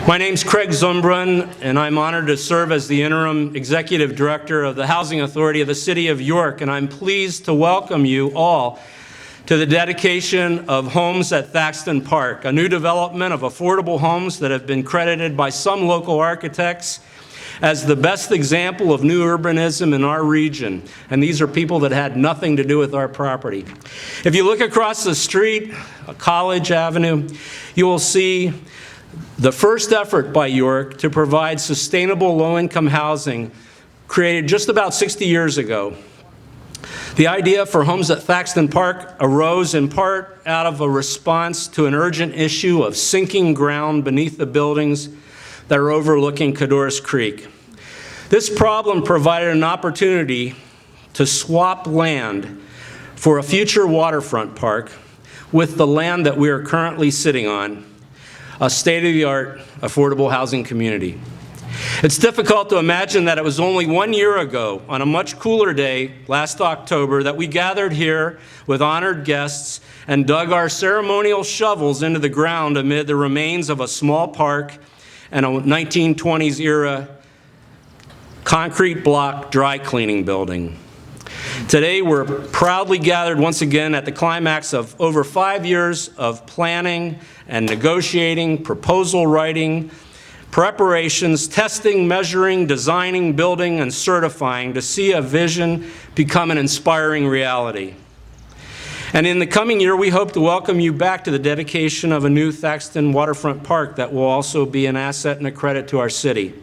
My name's Craig Zumbrun, and I'm honored to serve as the interim executive director of the Housing Authority of the City of York, and I'm pleased to welcome you all to the dedication of homes at Thackston Park, a new development of affordable homes that have been credited by some local architects as the best example of new urbanism in our region. And these are people that had nothing to do with our property. If you look across the street, College Avenue, you will see the first effort by York to provide sustainable low-income housing created just about 60 years ago. The idea for homes at Thackston Park arose in part out of a response to an urgent issue of sinking ground beneath the buildings that are overlooking Cadorus Creek. This problem provided an opportunity to swap land for a future waterfront park with the land that we are currently sitting on, a state-of-the-art affordable housing community. It's difficult to imagine that it was only 1 year ago, on a much cooler day last October, that we gathered here with honored guests and dug our ceremonial shovels into the ground amid the remains of a small park and a 1920s era concrete block dry cleaning building. Today, we're proudly gathered once again at the climax of over 5 years of planning and negotiating, proposal writing, preparations, testing, measuring, designing, building, and certifying to see a vision become an inspiring reality. And in the coming year, we hope to welcome you back to the dedication of a new Thackston waterfront park that will also be an asset and a credit to our city.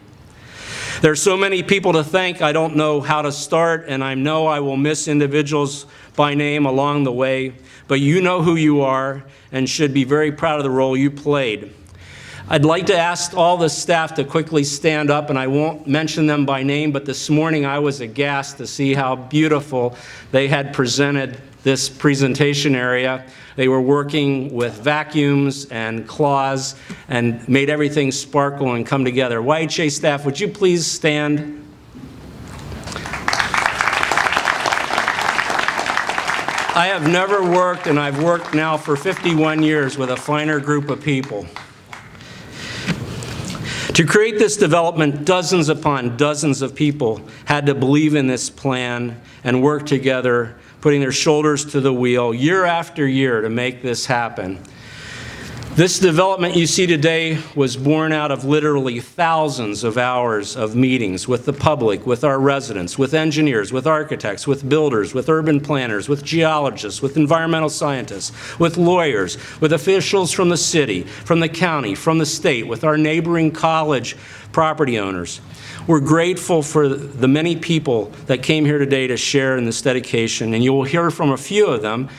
There are so many people to thank, I don't know how to start, and I know I will miss individuals by name along the way, but you know who you are and should be very proud of the role you played. I'd like to ask all the staff to quickly stand up, and I won't mention them by name, but this morning I was aghast to see how beautiful they had presented this presentation area. They were working with vacuums and claws and made everything sparkle and come together. YHA staff, would you please stand? I have never worked, and I've worked now for 51 years with a finer group of people. To create this development, dozens upon dozens of people had to believe in this plan and work together, putting their shoulders to the wheel year after year to make this happen. This development you see today was born out of literally thousands of hours of meetings with the public, with our residents, with engineers, with architects, with builders, with urban planners, with geologists, with environmental scientists, with lawyers, with officials from the city, from the county, from the state, with our neighboring college property owners. We're grateful for the many people that came here today to share in this dedication, and you will hear from a few of them.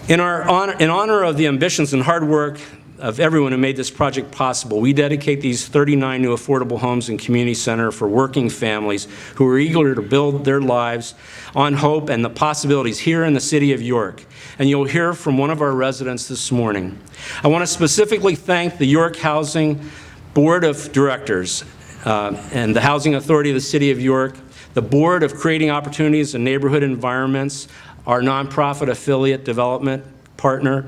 In honor of the ambitions and hard work of everyone who made this project possible, we dedicate these 39 new affordable homes and community center for working families who are eager to build their lives on hope and the possibilities here in the city of York. And you'll hear from one of our residents this morning. I want to specifically thank the York Housing Board of Directors and the Housing Authority of the City of York, the Board of Creating Opportunities in Neighborhood Environments, our nonprofit affiliate development partner,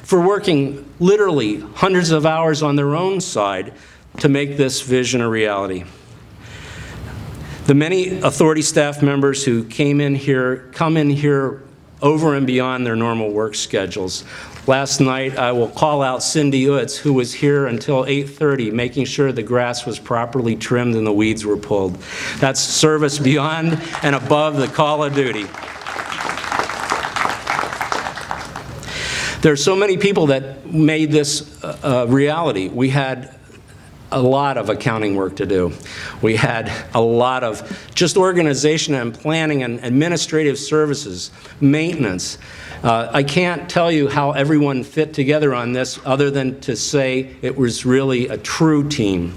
for working literally hundreds of hours on their own side to make this vision a reality. The many authority staff members who come in here over and beyond their normal work schedules. Last night, I will call out Cindy Utz, who was here until 8:30, making sure the grass was properly trimmed and the weeds were pulled. That's service beyond and above the call of duty. There are so many people that made this a reality. We had a lot of accounting work to do. We had a lot of just organization and planning and administrative services, maintenance. I can't tell you how everyone fit together on this other than to say it was really a true team.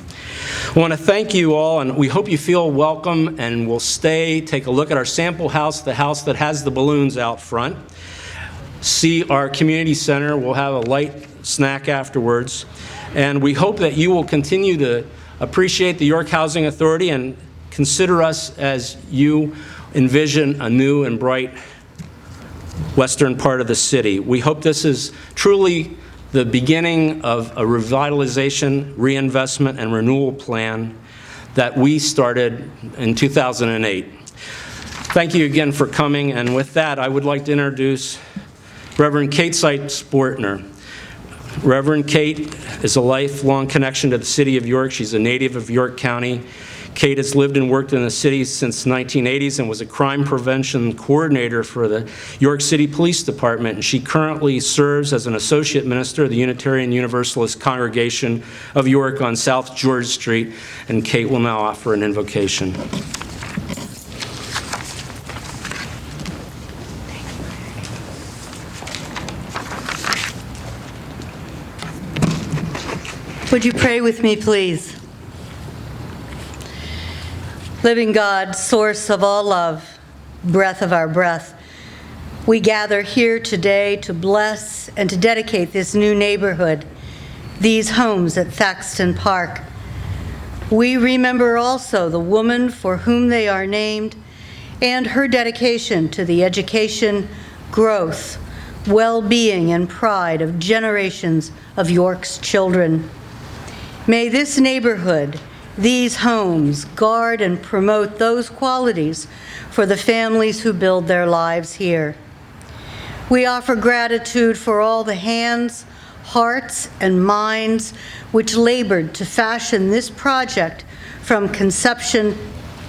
I want to thank you all, and we hope you feel welcome and will stay, take a look at our sample house, the house that has the balloons out front. See our community center. We'll have a light snack afterwards. And we hope that you will continue to appreciate the York Housing Authority and consider us as you envision a new and bright western part of the city. We hope this is truly the beginning of a revitalization, reinvestment, and renewal plan that we started in 2008. Thank you again for coming, and with that, I would like to introduce Reverend Kate Seitz-Bortner. Reverend Kate is a lifelong connection to the city of York. She's a native of York County. Kate has lived and worked in the city since the 1980s and was a crime prevention coordinator for the York City Police Department. And she currently serves as an associate minister of the Unitarian Universalist Congregation of York on South George Street. And Kate will now offer an invocation. Would you pray with me, please? Living God, source of all love, breath of our breath, we gather here today to bless and to dedicate this new neighborhood, these homes at Thackston Park. We remember also the woman for whom they are named and her dedication to the education, growth, well-being, and pride of generations of York's children. May this neighborhood, these homes, guard and promote those qualities for the families who build their lives here. We offer gratitude for all the hands, hearts, and minds which labored to fashion this project from conception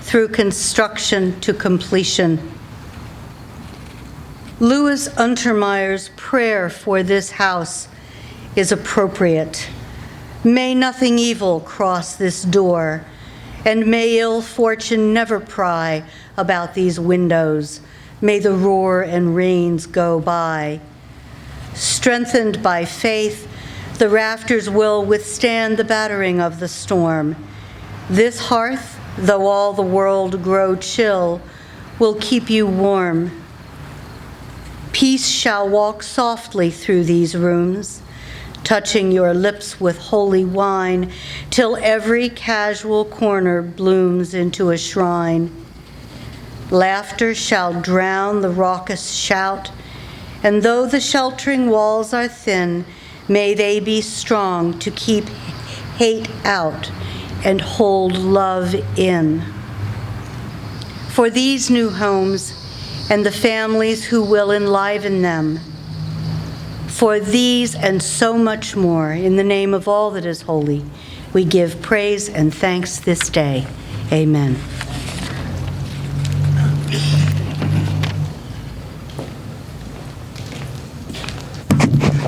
through construction to completion. Louis Untermeyer's prayer for this house is appropriate. May nothing evil cross this door, and may ill fortune never pry about these windows. May the roar and rains go by. Strengthened by faith, the rafters will withstand the battering of the storm. This hearth, though all the world grow chill, will keep you warm. Peace shall walk softly through these rooms, touching your lips with holy wine, till every casual corner blooms into a shrine. Laughter shall drown the raucous shout, and though the sheltering walls are thin, may they be strong to keep hate out and hold love in. For these new homes and the families who will enliven them, for these and so much more, in the name of all that is holy, we give praise and thanks this day. Amen.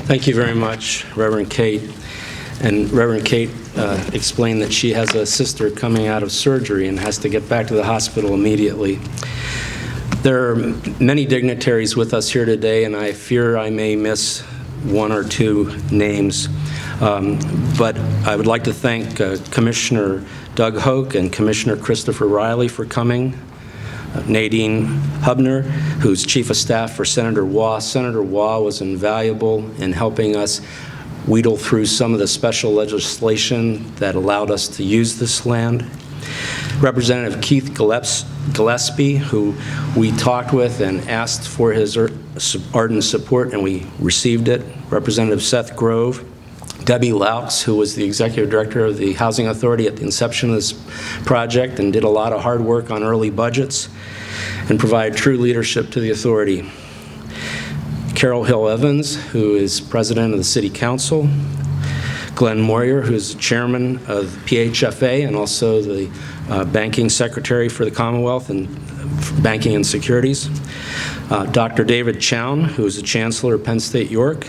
Thank you very much, Reverend Kate. And Reverend Kate explained that she has a sister coming out of surgery and has to get back to the hospital immediately. There are many dignitaries with us here today, and I fear I may miss one or two names. But I would like to thank Commissioner Doug Hoke and Commissioner Christopher Riley for coming. Nadine Hubner, who's Chief of Staff for Senator Waugh. Senator Waugh was invaluable in helping us wheedle through some of the special legislation that allowed us to use this land. Representative Keith Gillespie, who we talked with and asked for his ardent support, and we received it. Representative Seth Grove. Debbie Laux, who was the Executive Director of the Housing Authority at the inception of this project and did a lot of hard work on early budgets and provided true leadership to the authority. Carol Hill Evans, who is President of the City Council. Glenn Moyer, who is Chairman of PHFA and also the Banking Secretary for the Commonwealth and Banking and Securities. Dr. David Chown, who is the Chancellor of Penn State York.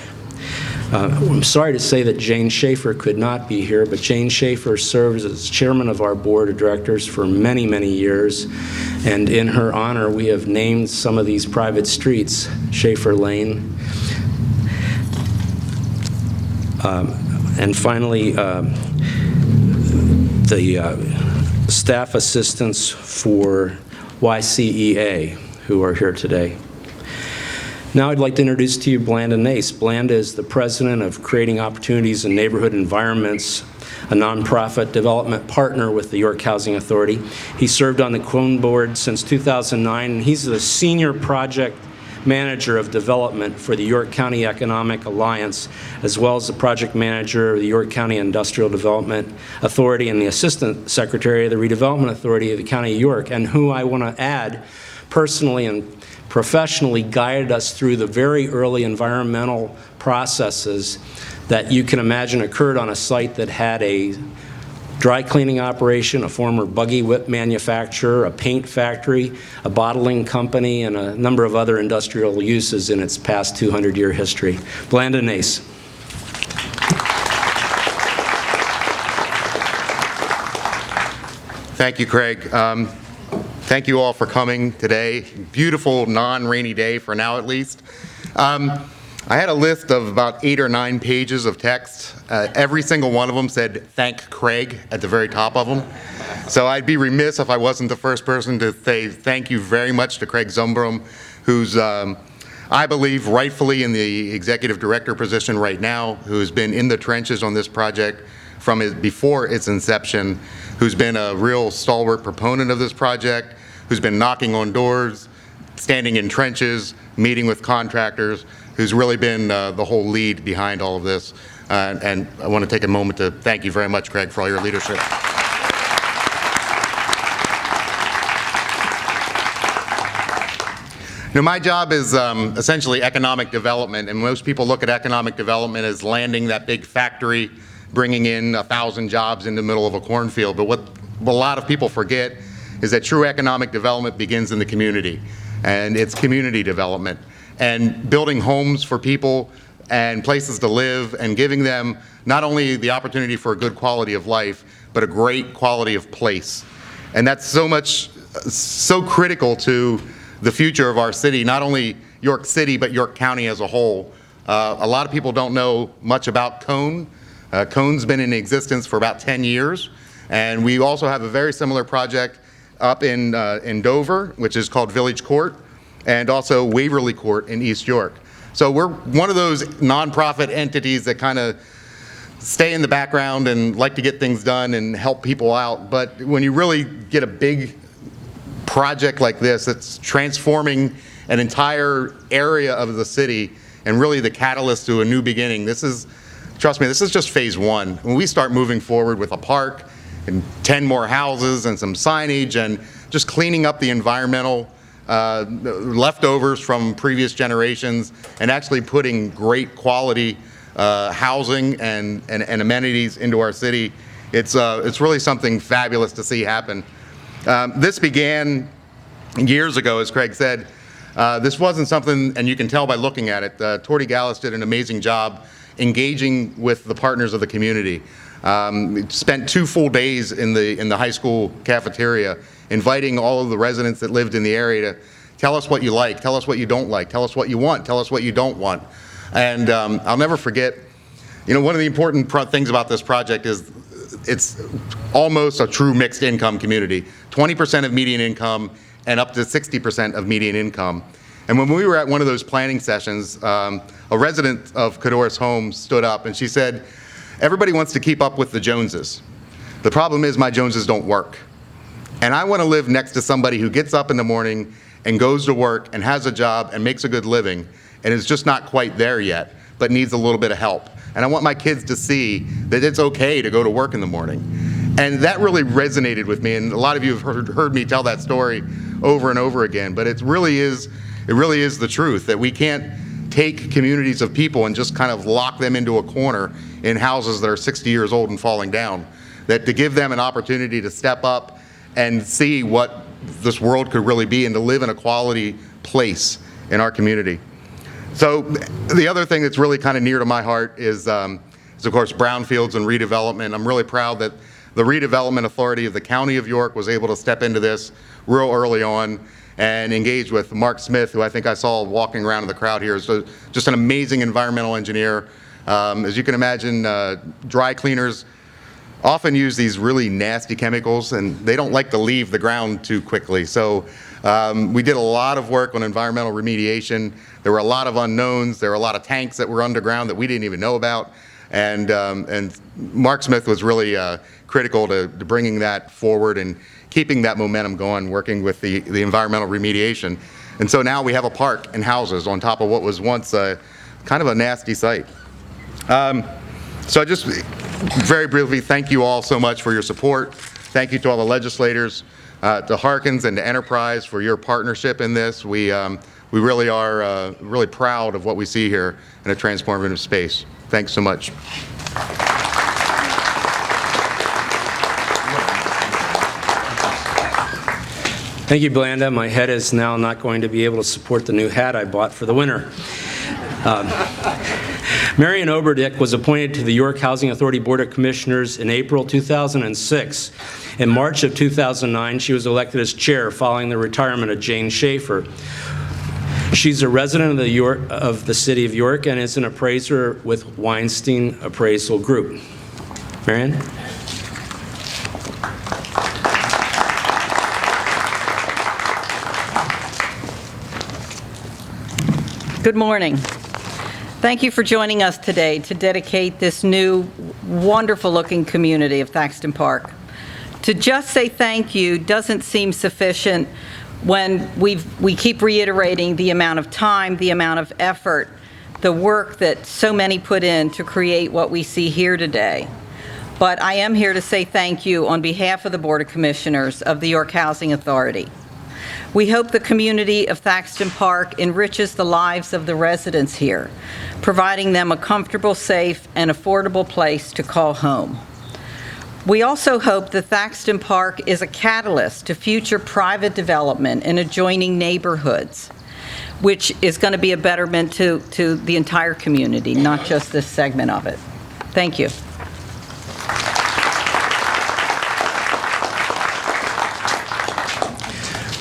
I'm sorry to say that Jane Schaefer could not be here, but Jane Schaefer serves as chairman of our board of directors for many, many years. And in her honor, we have named some of these private streets Schaefer Lane. And finally, the staff assistants for YCEA who are here today. Now I'd like to introduce to you Blanda Nace. Blanda is the president of Creating Opportunities in Neighborhood Environments, a nonprofit development partner with the York Housing Authority. He served on the Cone Board since 2009, and he's the senior project Manager of Development for the York County Economic Alliance, as well as the Project Manager of the York County Industrial Development Authority and the Assistant Secretary of the Redevelopment Authority of the County of York, and who I want to add personally and professionally guided us through the very early environmental processes that you can imagine occurred on a site that had a dry cleaning operation, a former buggy whip manufacturer, a paint factory, a bottling company, and a number of other industrial uses in its past 200-year history. Blanda Nace. Thank you, Craig. Thank you all for coming today. Beautiful, non-rainy day for now, at least. I had a list of about 8 or 9 pages of text. Every single one of them said, "Thank Craig," at the very top of them. So I'd be remiss if I wasn't the first person to say thank you very much to Craig Zumbrum, who's, I believe, rightfully in the executive director position right now, who's been in the trenches on this project from before its inception, who's been a real stalwart proponent of this project, who's been knocking on doors, standing in trenches, meeting with contractors, who's really been the whole lead behind all of this. And I want to take a moment to thank you very much, Craig, for all your leadership. Now, my job is essentially economic development, and most people look at economic development as landing that big factory, bringing in 1,000 jobs in the middle of a cornfield. But what a lot of people forget is that true economic development begins in the community, and it's community development. And building homes for people and places to live and giving them not only the opportunity for a good quality of life, but a great quality of place. And that's so critical to the future of our city, not only York City, but York County as a whole. A lot of people don't know much about Cone. Cone's been in existence for about 10 years. And we also have a very similar project up in Dover, which is called Village Court, and also Waverly Court in East York. So we're one of those nonprofit entities that kind of stay in the background and like to get things done and help people out. But when you really get a big project like this, it's transforming an entire area of the city and really the catalyst to a new beginning. Trust me, this is just phase one. When we start moving forward with a park and 10 more houses and some signage and just cleaning up the environmental leftovers from previous generations and actually putting great quality housing and amenities into our city, it's really something fabulous to see happen. This began years ago, as Craig said. This wasn't something, and you can tell by looking at it, Torty Gallus did an amazing job engaging with the partners of the community. Spent 2 full days in the high school cafeteria, inviting all of the residents that lived in the area to tell us what you like, tell us what you don't like, tell us what you want, tell us what you don't want. And I'll never forget, one of the important things about this project is it's almost a true mixed income community. 20% of median income and up to 60% of median income. And when we were at one of those planning sessions, a resident of Cadorus Homes stood up and she said, "Everybody wants to keep up with the Joneses. The problem is my Joneses don't work. And I want to live next to somebody who gets up in the morning and goes to work and has a job and makes a good living and is just not quite there yet, but needs a little bit of help. And I want my kids to see that it's okay to go to work in the morning." And that really resonated with me, and a lot of you have heard me tell that story over and over again, but it really is the truth, that we can't take communities of people and just kind of lock them into a corner in houses that are 60 years old and falling down. That to give them an opportunity to step up and see what this world could really be and to live in a quality place in our community. So the other thing that's really kind of near to my heart is of course brownfields and redevelopment. I'm really proud that the Redevelopment Authority of the County of York was able to step into this real early on and engage with Mark Smith, who I think I saw walking around in the crowd here. So just an amazing environmental engineer. As you can imagine, dry cleaners often use these really nasty chemicals and they don't like to leave the ground too quickly. So we did a lot of work on environmental remediation. There were a lot of unknowns. There were a lot of tanks that were underground that we didn't even know about. And Mark Smith was really critical to bringing that forward and keeping that momentum going, working with the environmental remediation. And so now we have a park and houses on top of what was once kind of a nasty site. So just very briefly, thank you all so much for your support. Thank you to all the legislators, to Harkins and to Enterprise for your partnership in this. We really are really proud of what we see here in a transformative space. Thanks so much. Thank you, Blanda. My head is now not going to be able to support the new hat I bought for the winter. Marion Oberdick was appointed to the York Housing Authority Board of Commissioners in April 2006. In March of 2009, she was elected as chair following the retirement of Jane Schaefer. She's a resident of the city of York and is an appraiser with Weinstein Appraisal Group. Marion? Good morning. Thank you for joining us today to dedicate this new, wonderful-looking community of Thackston Park. To just say thank you doesn't seem sufficient when we keep reiterating the amount of time, the amount of effort, the work that so many put in to create what we see here today. But I am here to say thank you on behalf of the Board of Commissioners of the York Housing Authority. We hope the community of Thackston Park enriches the lives of the residents here, providing them a comfortable, safe, and affordable place to call home. We also hope that Thackston Park is a catalyst to future private development in adjoining neighborhoods, which is going to be a betterment to the entire community, not just this segment of it. Thank you.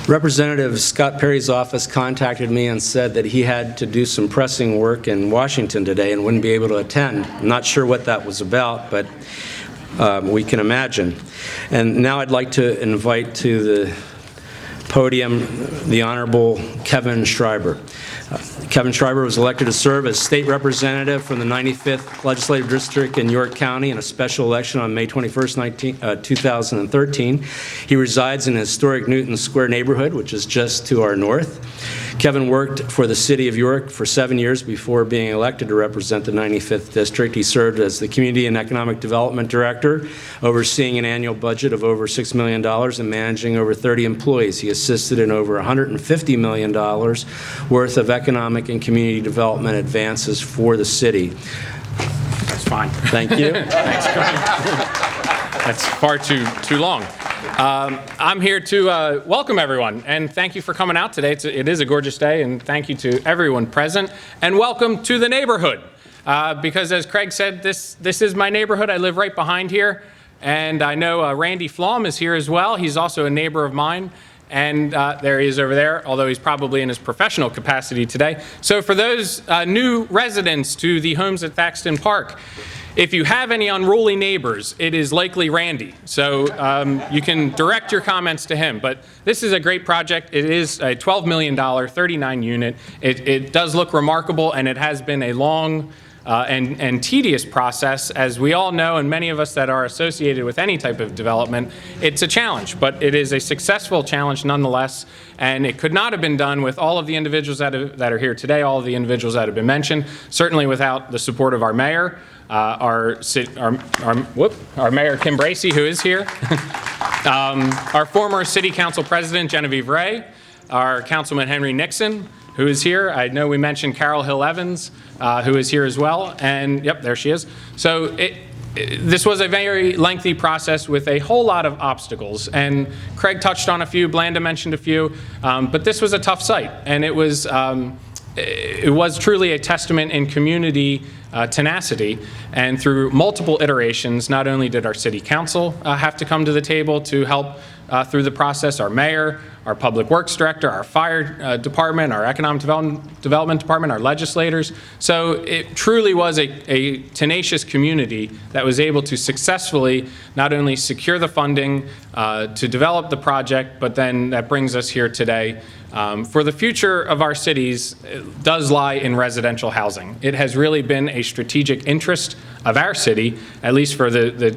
Representative Scott Perry's office contacted me and said that he had to do some pressing work in Washington today and wouldn't be able to attend. I'm not sure what that was about, but we can imagine. And now I'd like to invite to the podium the Honorable Kevin Schreiber. Kevin Schreiber was elected to serve as state representative from the 95th Legislative District in York County in a special election on May 21st, 2013. He resides in the historic Newton Square neighborhood, which is just to our north. Kevin worked for the City of York for 7 years before being elected to represent the 95th District. He served as the Community and Economic Development Director, overseeing an annual budget of over $6 million and managing over 30 employees. He assisted in over $150 million worth of economic and community development advances for the city. That's fine. Thank you. Thanks, Craig. That's far too long. I'm here to welcome everyone, and thank you for coming out today. It is a gorgeous day, and thank you to everyone present, and welcome to the neighborhood. Because as Craig said, this is my neighborhood. I live right behind here, and I know Randy Flom is here as well. He's also a neighbor of mine, and there he is over there, although he's probably in his professional capacity today. So for those new residents to the homes at Thackston Park, if you have any unruly neighbors, it is likely Randy. So you can direct your comments to him. But this is a great project. It is a $12 million, 39 unit. It does look remarkable, and it has been a long and tedious process. As we all know, and many of us that are associated with any type of development, it's a challenge, but it is a successful challenge nonetheless. And it could not have been done with all of the individuals that are here today, all of the individuals that have been mentioned, certainly without the support of our mayor, our Mayor Kim Bracey, who is here, our former City Council President Genevieve Ray, our Councilman Henry Nixon, who is here. I know we mentioned Carol Hill Evans, who is here as well, and yep, there she is. So this was a very lengthy process with a whole lot of obstacles, and Craig touched on a few, Blanda mentioned a few, but this was a tough site, and it was truly a testament in community tenacity, and through multiple iterations, not only did our city council have to come to the table to help through the process, our mayor, our public works director, our fire department, our economic development department, our legislators. So it truly was a tenacious community that was able to successfully not only secure the funding to develop the project, but then that brings us here today. For the future of our cities does lie in residential housing. It has really been a strategic interest of our city, at least for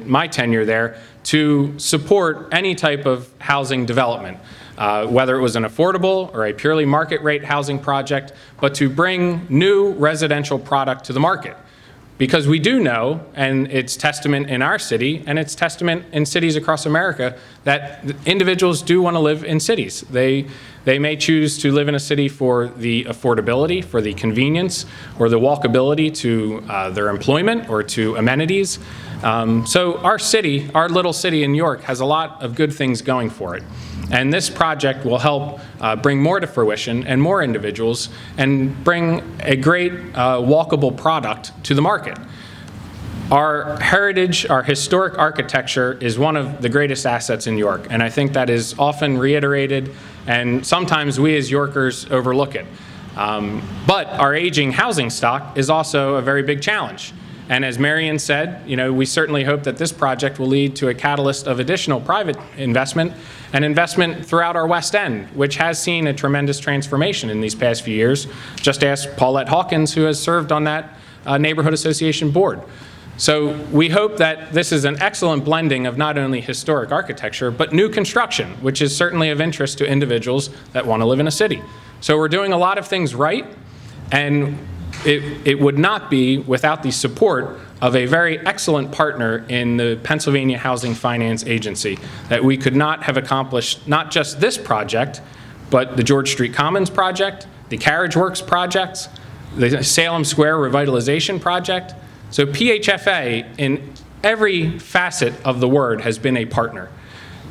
my tenure there, to support any type of housing development. whether it was an affordable or a purely market rate housing project, but to bring new residential product to the market. Because we do know, and it's testament in our city, and it's testament in cities across America, that individuals do want to live in cities. They may choose to live in a city for the affordability, for the convenience, or the walkability to their employment or to amenities. So our city, our little city in York, has a lot of good things going for it. And this project will help bring more to fruition and more individuals and bring a great walkable product to the market. Our heritage, our historic architecture is one of the greatest assets in York, and I think that is often reiterated, and sometimes we as Yorkers overlook it. But our aging housing stock is also a very big challenge. And as Marion said, we certainly hope that this project will lead to a catalyst of additional private investment and investment throughout our West End, which has seen a tremendous transformation in these past few years. Just ask Paulette Hawkins, who has served on that neighborhood association board. So we hope that this is an excellent blending of not only historic architecture, but new construction, which is certainly of interest to individuals that want to live in a city. So we're doing a lot of things right, and it would not be without the support of a very excellent partner in the Pennsylvania Housing Finance Agency, that we could not have accomplished not just this project, but the George Street Commons project, the Carriage Works projects, the Salem Square Revitalization project. So PHFA, in every facet of the word, has been a partner.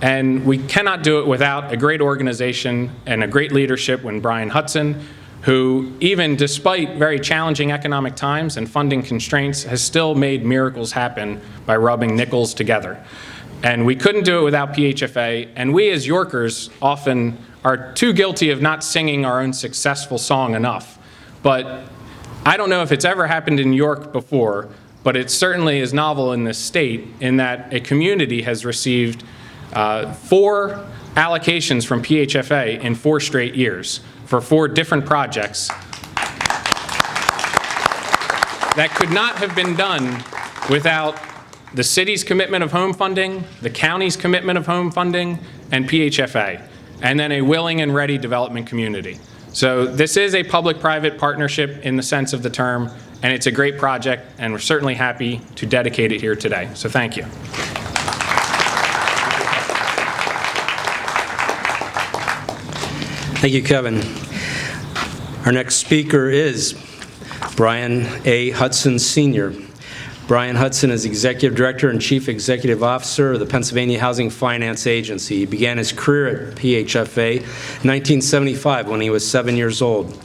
And we cannot do it without a great organization and a great leadership when Brian Hudson, who, even despite very challenging economic times and funding constraints, has still made miracles happen by rubbing nickels together. And we couldn't do it without PHFA, and we as Yorkers often are too guilty of not singing our own successful song enough. But I don't know if it's ever happened in York before, but it certainly is novel in this state in that a community has received 4 allocations from PHFA in 4 straight years for 4 different projects that could not have been done without the city's commitment of home funding, the county's commitment of home funding, and PHFA, and then a willing and ready development community. So this is a public-private partnership in the sense of the term, and it's a great project, and we're certainly happy to dedicate it here today. So thank you. Thank you, Kevin. Our next speaker is Brian A. Hudson, Sr. Brian Hudson is Executive Director and Chief Executive Officer of the Pennsylvania Housing Finance Agency. He began his career at PHFA in 1975 when he was 7 years old,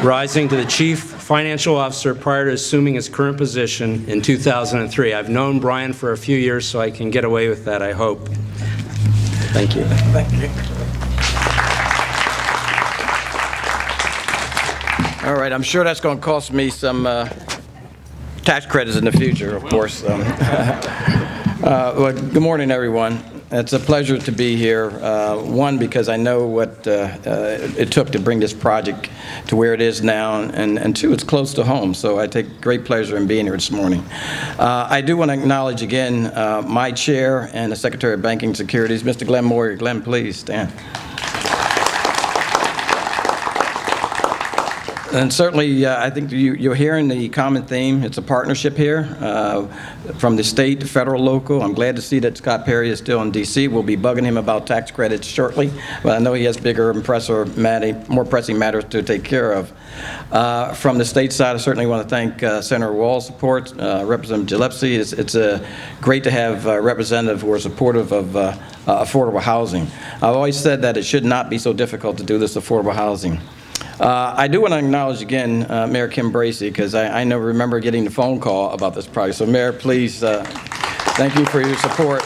rising to the Chief Financial Officer prior to assuming his current position in 2003. I've known Brian for a few years, so I can get away with that, I hope. Thank you. Thank you. All right, I'm sure that's going to cost me some tax credits in the future, of course. Well, good morning, everyone. It's a pleasure to be here. One, because I know what it took to bring this project to where it is now, and two, it's close to home, so I take great pleasure in being here this morning. I do want to acknowledge again my chair and the Secretary of Banking Securities, Mr. Glenn Moyer. Glenn, please stand. And certainly, I think you're hearing the common theme. It's a partnership here from the state, federal, local. I'm glad to see that Scott Perry is still in D.C. We'll be bugging him about tax credits shortly, but I know he has bigger, more pressing matters to take care of. From the state side, I certainly want to thank Senator Wall's support, Representative Gillespie. It's great to have a representative who are supportive of affordable housing. I've always said that it should not be so difficult to do this affordable housing. I do want to acknowledge again Mayor Kim Bracey, because I remember getting the phone call about this project. So Mayor, please, thank you for your support.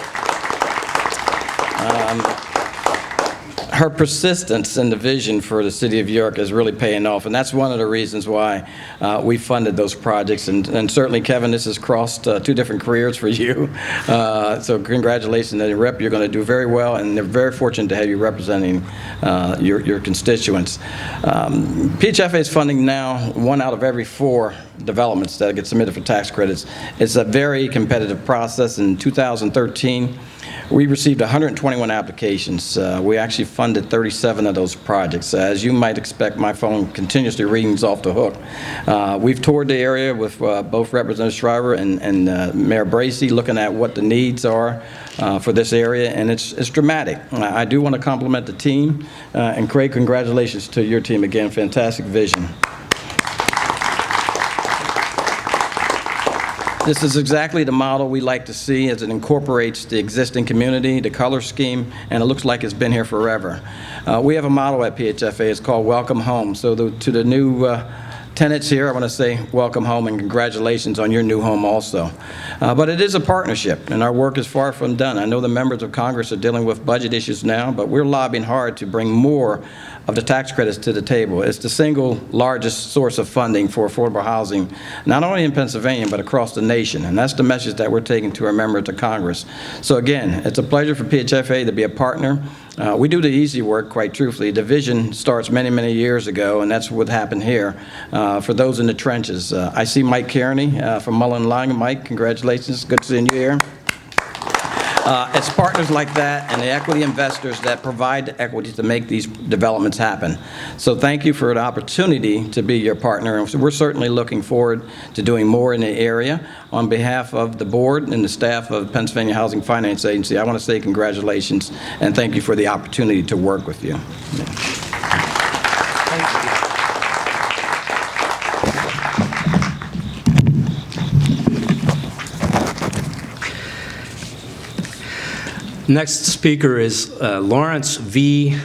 Her persistence and the vision for the city of York is really paying off, and that's one of the reasons why we funded those projects. And certainly, Kevin, this has crossed 2 different careers for you. So congratulations, and Rep, you're going to do very well, and they're very fortunate to have you representing your constituents. PHFA is funding now 1 out of every 4 developments that get submitted for tax credits. It's a very competitive process. In 2013, We received 121 applications. We actually funded 37 of those projects. As you might expect, my phone continuously rings off the hook. We've toured the area with both Representative Shriver and Mayor Bracey, looking at what the needs are for this area, and it's dramatic. I do want to compliment the team, and Craig, congratulations to your team again. Fantastic vision. This is exactly the model we like to see, as it incorporates the existing community, the color scheme, and it looks like it's been here forever. We have a model at PHFA. It's called Welcome Home. So to the new tenants here, I want to say welcome home and congratulations on your new home also. But it is a partnership, and our work is far from done. I know the members of Congress are dealing with budget issues now, but we're lobbying hard to bring more of the tax credits to the table. It's the single largest source of funding for affordable housing, not only in Pennsylvania, but across the nation. And that's the message that we're taking to our members of Congress. So again, it's a pleasure for PHFA to be a partner. We do the easy work, quite truthfully. The vision starts many, many years ago, and that's what happened here for those in the trenches. I see Mike Kearney from Mullen Lang. Mike, congratulations. Good seeing you here. It's partners like that and the equity investors that provide the equity to make these developments happen. So thank you for the opportunity to be your partner. And we're certainly looking forward to doing more in the area. On behalf of the board and the staff of Pennsylvania Housing Finance Agency, I want to say congratulations and thank you for the opportunity to work with you. Next speaker is Lawrence V.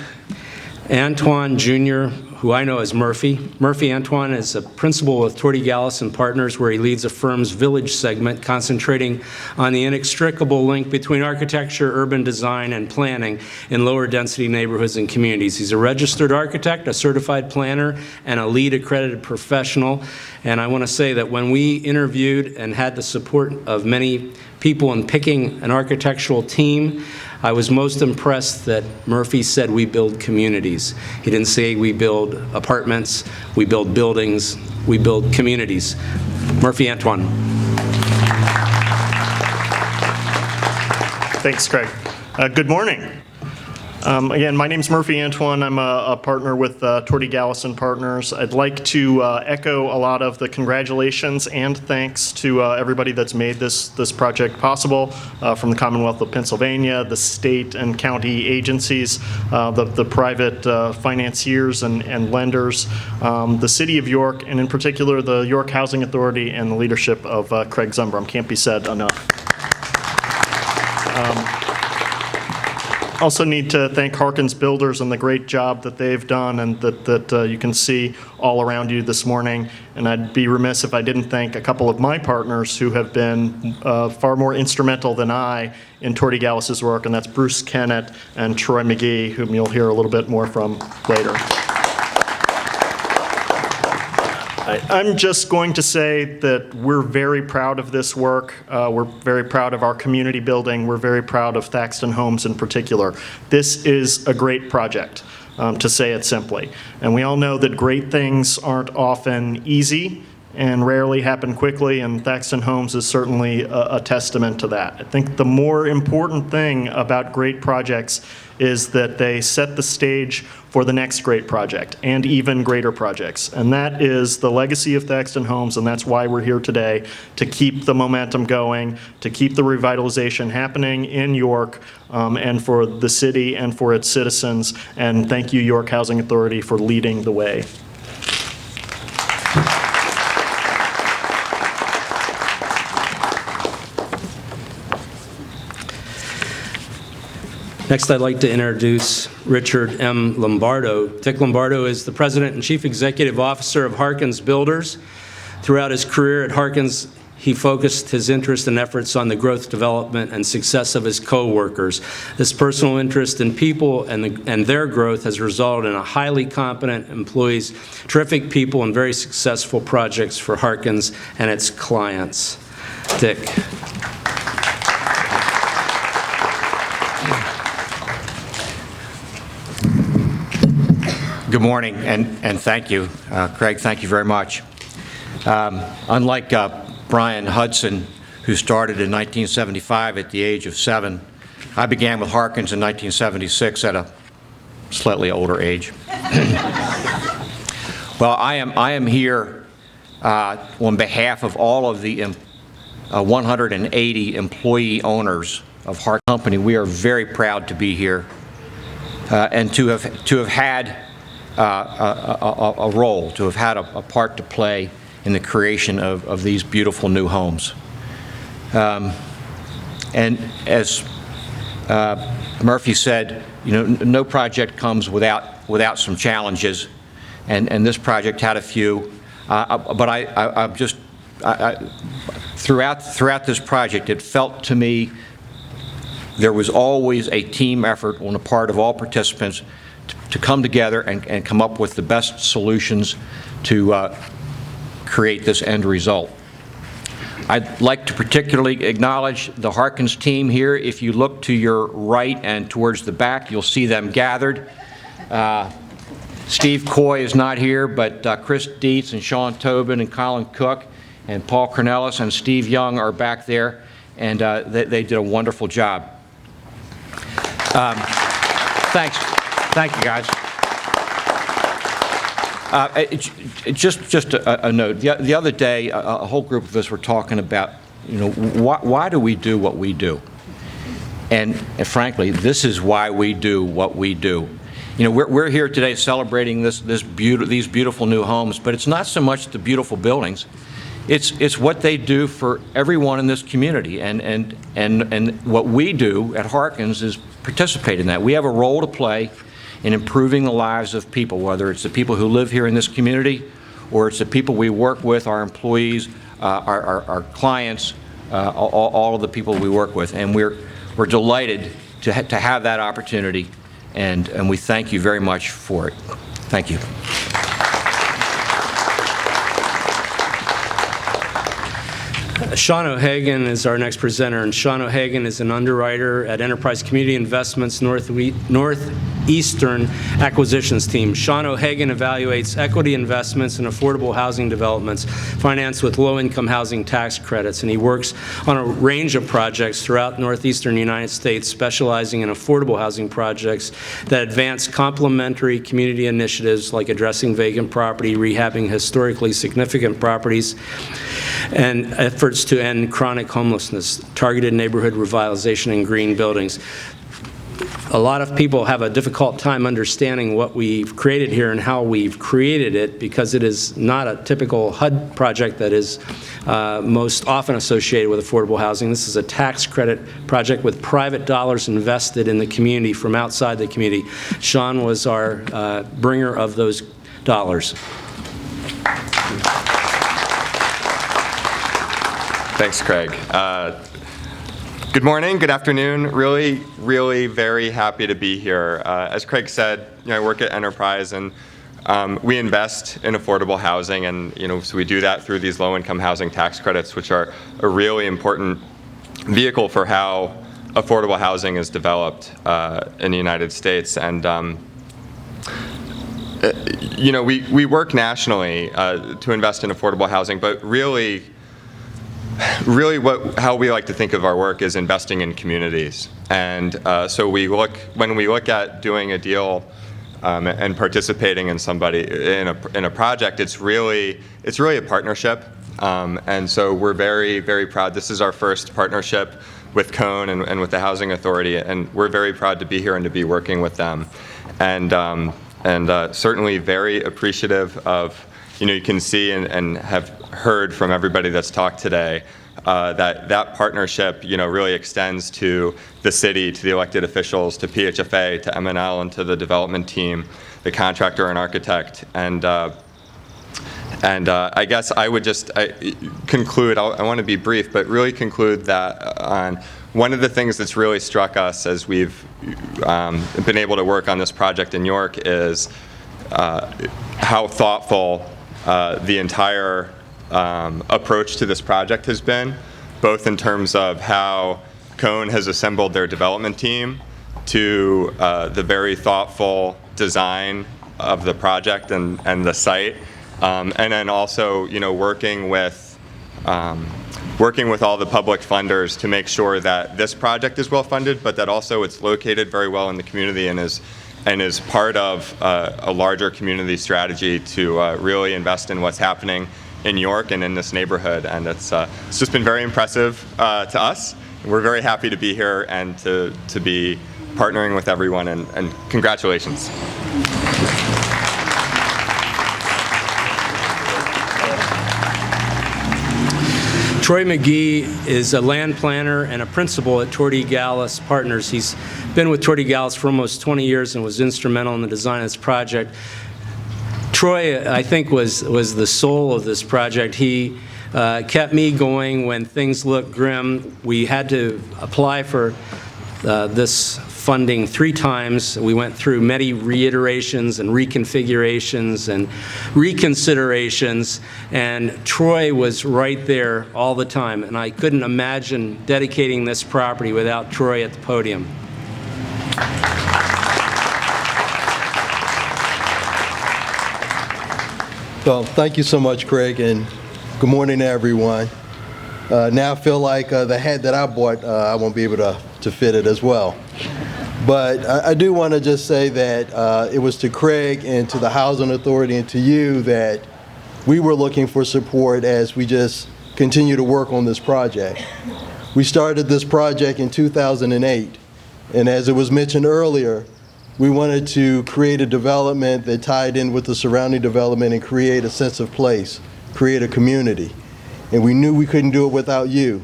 Antoine Jr., who I know as Murphy. Murphy Antoine is a principal with Torty Gallis and Partners, where he leads a firm's village segment, concentrating on the inextricable link between architecture, urban design, and planning in lower density neighborhoods and communities. He's a registered architect, a certified planner, and a LEED accredited professional. And I want to say that when we interviewed and had the support of many people in picking an architectural team, I was most impressed that Murphy said we build communities. He didn't say we build apartments, we build buildings, we build communities. Murphy Antoine. Thanks, Craig. Good morning. Again, my name's Murphy Antoine. I'm a partner with Torty Gallis and Partners. I'd like to echo a lot of the congratulations and thanks to everybody that's made this project possible, from the Commonwealth of Pennsylvania, the state and county agencies, the private financiers and lenders, the City of York, and in particular the York Housing Authority and the leadership of Craig Zumbrum. Can't be said enough. Also need to thank Harkins Builders and the great job that they've done and that you can see all around you this morning. And I'd be remiss if I didn't thank a couple of my partners who have been far more instrumental than I in Torty Gallis's work, and that's Bruce Kennett and Troy McGee, whom you'll hear a little bit more from later. I'm just going to say that we're very proud of this work. We're very proud of our community building. We're very proud of Thackston Homes in particular. This is a great project, to say it simply. And we all know that great things aren't often easy and rarely happen quickly, and Thackston Homes is certainly a testament to that. I think the more important thing about great projects is that they set the stage for the next great project and even greater projects. And that is the legacy of Thackston Homes, and that's why we're here today, to keep the momentum going, to keep the revitalization happening in York, and for the city and for its citizens. And thank you, York Housing Authority, for leading the way. Next, I'd like to introduce Richard M. Lombardo. Dick Lombardo is the President and Chief Executive Officer of Harkins Builders. Throughout his career at Harkins, he focused his interest and efforts on the growth, development, and success of his co-workers. This personal interest in people and their growth has resulted in a highly competent employees, terrific people, and very successful projects for Harkins and its clients. Dick. Good morning, and thank you. Craig, thank you very much. Unlike Brian Hudson, who started in 1975 at the age of 7, I began with Harkins in 1976 at a slightly older age. Well, I am here on behalf of all of the 180 employee owners of Harkins Company. We are very proud to be here and to have had a role, to have had a part to play in the creation of these beautiful new homes. And as Murphy said, no project comes without some challenges, and this project had a few. But I'm just throughout this project, it felt to me there was always a team effort on the part of all participants to come together and come up with the best solutions to create this end result. I'd like to particularly acknowledge the Harkins team here. If you look to your right and towards the back, you'll see them gathered. Steve Coy is not here, but Chris Dietz and Sean Tobin and Colin Cook and Paul Cornelis and Steve Young are back there, and they did a wonderful job. Thanks. Thank you, guys. Just a note. The other day, a whole group of us were talking about, why do we do what we do? And frankly, this is why we do what we do. We're here today celebrating these beautiful new homes, but it's not so much the beautiful buildings. It's what they do for everyone in this community, and what we do at Harkins is participate in that. We have a role to play in improving the lives of people, whether it's the people who live here in this community or it's the people we work with, our employees, our clients, all of the people we work with. And we're delighted to have that opportunity, and we thank you very much for it. Thank you. Sean O'Hagan is our next presenter, and Sean O'Hagan is an underwriter at Enterprise Community Investments Northeastern Acquisitions Team. Sean O'Hagan evaluates equity investments in affordable housing developments financed with low-income housing tax credits, and he works on a range of projects throughout northeastern United States, specializing in affordable housing projects that advance complementary community initiatives like addressing vacant property, rehabbing historically significant properties, and efforts to end chronic homelessness, targeted neighborhood revitalization, and green buildings. A lot of people have a difficult time understanding what we've created here and how we've created it, because it is not a typical HUD project that is most often associated with affordable housing. This is a tax credit project with private dollars invested in the community from outside the community. Sean was our bringer of those dollars. Thanks, Craig. Good morning, good afternoon. Really very happy to be here. As Craig said, I work at Enterprise, and we invest in affordable housing, and so we do that through these low-income housing tax credits, which are a really important vehicle for how affordable housing is developed in the United States. And we work nationally to invest in affordable housing, but really how we like to think of our work is investing in communities. And so when we look at doing a deal and participating in in a project, it's really a partnership. And so we're very proud. This is our first partnership with Cone and with the Housing Authority, and we're very proud to be here and to be working with them. And certainly very appreciative of, you can see and have heard from everybody that's talked today that partnership, really extends to the city, to the elected officials, to PHFA, to MNL, and to the development team, the contractor and architect. And I guess I would just conclude, I want to be brief, but really conclude that on one of the things that's really struck us as we've been able to work on this project in York is how thoughtful the entire approach to this project has been, both in terms of how Cone has assembled their development team to the very thoughtful design of the project and the site, and then also working with working with all the public funders to make sure that this project is well funded, but that also it's located very well in the community and is part of a larger community strategy to really invest in what's happening in York and in this neighborhood. And it's just been very impressive to us. We're very happy to be here and to be partnering with everyone, and congratulations. Troy McGee is a land planner and a principal at Torty Gallis Partners. He's been with Torty Gallis for almost 20 years and was instrumental in the design of this project. Troy, I think, was the soul of this project. He kept me going when things looked grim. We had to apply for this funding 3 times. We went through many reiterations and reconfigurations and reconsiderations, and Troy was right there all the time, and I couldn't imagine dedicating this property without Troy at the podium. Well, thank you so much, Craig, and good morning to everyone. Now I feel like the hat that I bought, I won't be able to fit it as well. But I do want to just say that it was to Craig and to the Housing Authority and to you that we were looking for support as we just continue to work on this project. We started this project in 2008, and as it was mentioned earlier, we wanted to create a development that tied in with the surrounding development and create a sense of place, create a community. And we knew we couldn't do it without you.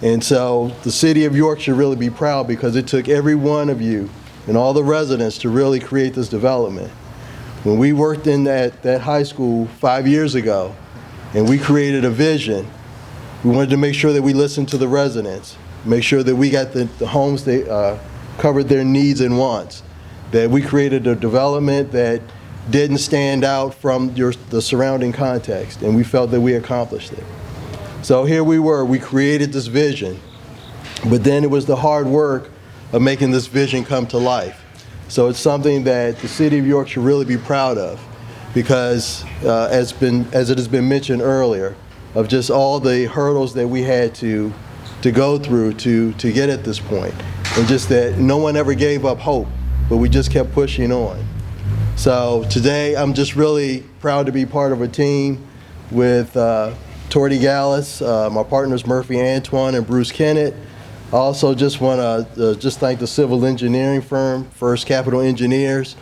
And so the city of York should really be proud because it took every one of you and all the residents to really create this development. When we worked in that high school 5 years ago and we created a vision, we wanted to make sure that we listened to the residents, make sure that we got the homes that covered their needs and wants, that we created a development that didn't stand out from the surrounding context, and we felt that we accomplished it. So here we were, we created this vision, but then it was the hard work of making this vision come to life. So it's something that the city of York should really be proud of because as it has been mentioned earlier, of just all the hurdles that we had to go through to get at this point, and just that no one ever gave up hope, but we just kept pushing on. So today I'm just really proud to be part of a team with Torty Gallis, my partners Murphy Antoine and Bruce Kennett. I also just want to thank the civil engineering firm, First Capital Engineers,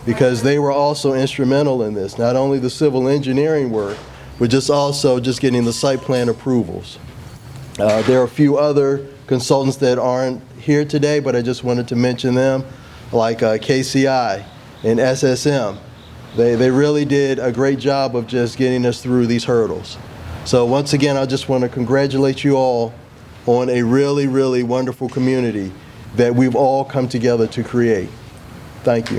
because they were also instrumental in this. Not only the civil engineering work, but also getting the site plan approvals. There are a few other consultants that aren't here today, but I just wanted to mention them, like KCI and SSM. They really did a great job of just getting us through these hurdles. So once again, I just want to congratulate you all on a really, really wonderful community that we've all come together to create. Thank you.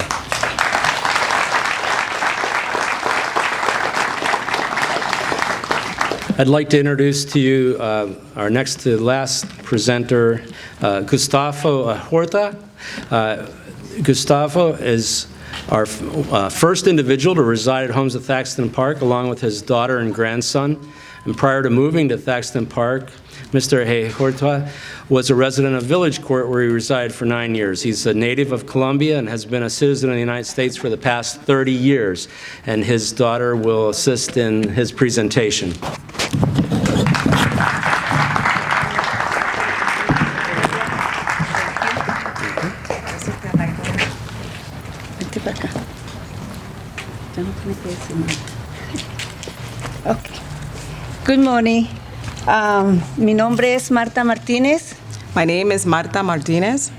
I'd like to introduce to you our next to last presenter, Gustavo Horta. Gustavo is our first individual to reside at homes at Thackston Park, along with his daughter and grandson. And prior to moving to Thackston Park, Mr. Horta was a resident of Village Court, where he resided for 9 years. He's a native of Colombia and has been a citizen of the United States for the past 30 years. And his daughter will assist in his presentation. Okay. Good morning. Mi nombre es Marta Martínez. My name is Marta Martinez.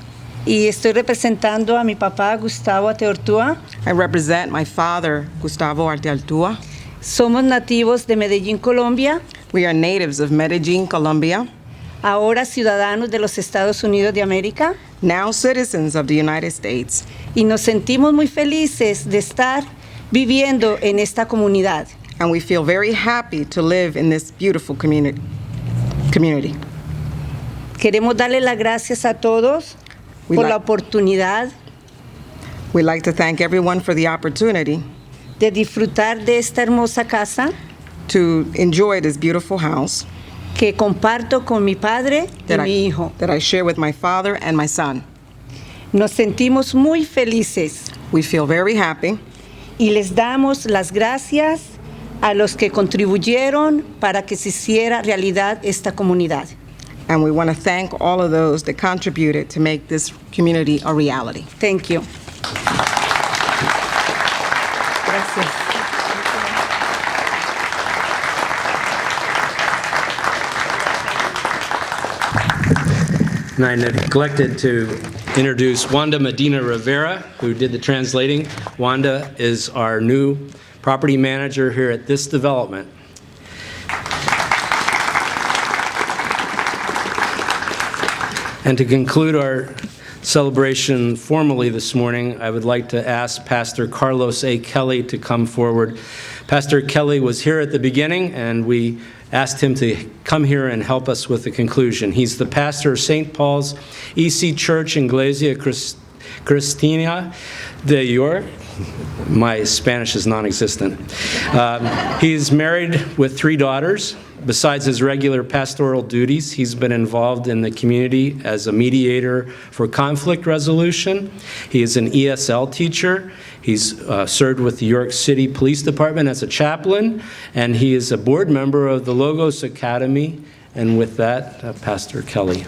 Y estoy representando a mi papá Gustavo Ateortúa. I represent my father, Gustavo Artealtua. Somos nativos de Medellín, Colombia. We are natives of Medellín, Colombia. Ahora ciudadanos de los Estados Unidos de América. Now citizens of the United States. Y nos sentimos muy felices de estar viviendo en esta comunidad. And we feel very happy to live in this beautiful community. Queremos darle las gracias a todos por la oportunidad We'd like to thank everyone for the opportunity de disfrutar de esta hermosa casa to enjoy this beautiful house que comparto con mi padre y mi hijo. that I share with my father and my son. Nos sentimos muy felices We feel very happy, y les damos las gracias a los que contribuyeron para que se hiciera realidad esta comunidad. and we want to thank all of those that contributed to make this community a reality. Thank you. Gracias. And I neglected to introduce Wanda Medina Rivera, who did the translating. Wanda is our new property manager here at this development. And to conclude our celebration formally this morning, I would like to ask Pastor Carlos A. Kelly to come forward. Pastor Kelly was here at the beginning, and we asked him to come here and help us with the conclusion. He's the pastor of St. Paul's EC Church in Iglesia Cristina de York. My Spanish is non-existent. He's married with 3 daughters. Besides his regular pastoral duties, he's been involved in the community as a mediator for conflict resolution. He is an ESL teacher. He's served with the York City Police Department as a chaplain, and he is a board member of the Logos Academy. And with that, Pastor Kelly.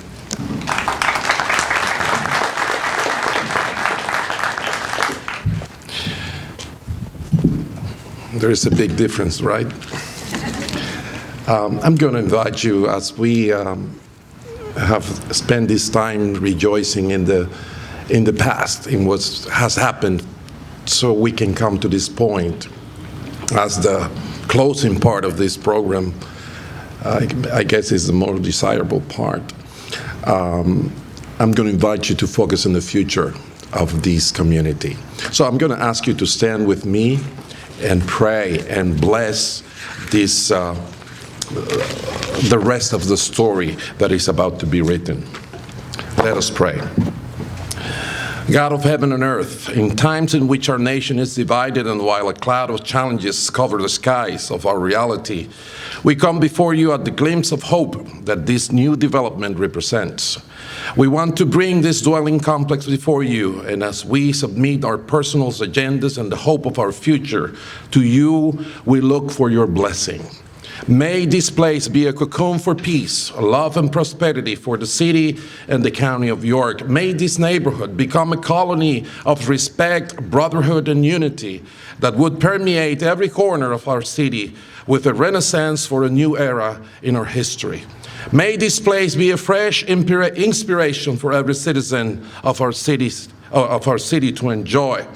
There is a big difference, right? I'm going to invite you, as we have spent this time rejoicing in the past, in what has happened, so we can come to this point as the closing part of this program. I guess is the more desirable part. I'm going to invite you to focus on the future of this community. So I'm going to ask you to stand with me and pray and bless this the rest of the story that is about to be written. Let us pray. God of heaven and earth, in times in which our nation is divided and while a cloud of challenges cover the skies of our reality, we come before you at the glimpse of hope that this new development represents. We want to bring this dwelling complex before you, and as we submit our personal agendas and the hope of our future to you, we look for your blessing. May this place be a cocoon for peace, love, and prosperity for the city and the county of York. May this neighborhood become a colony of respect, brotherhood, and unity that would permeate every corner of our city with a renaissance for a new era in our history. May this place be a fresh inspiration for every citizen of our city to enjoy.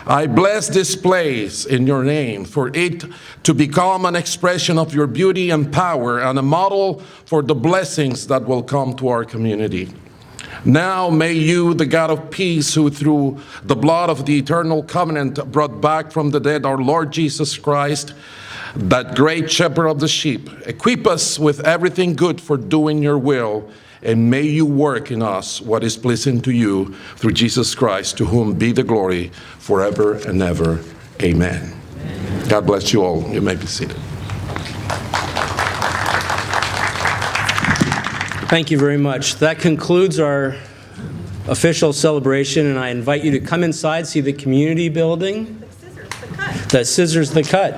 I bless this place in your name, for it to become an expression of your beauty and power and a model for the blessings that will come to our community. Now may you, the God of peace, who through the blood of the eternal covenant brought back from the dead our Lord Jesus Christ, that great shepherd of the sheep, equip us with everything good for doing your will, and may you work in us what is pleasing to you through Jesus Christ, to whom be the glory forever and ever. Amen. God bless you all. You may be seated. Thank you very much. That concludes our official celebration, and I invite you to come inside, see the community building. The scissors, the cut.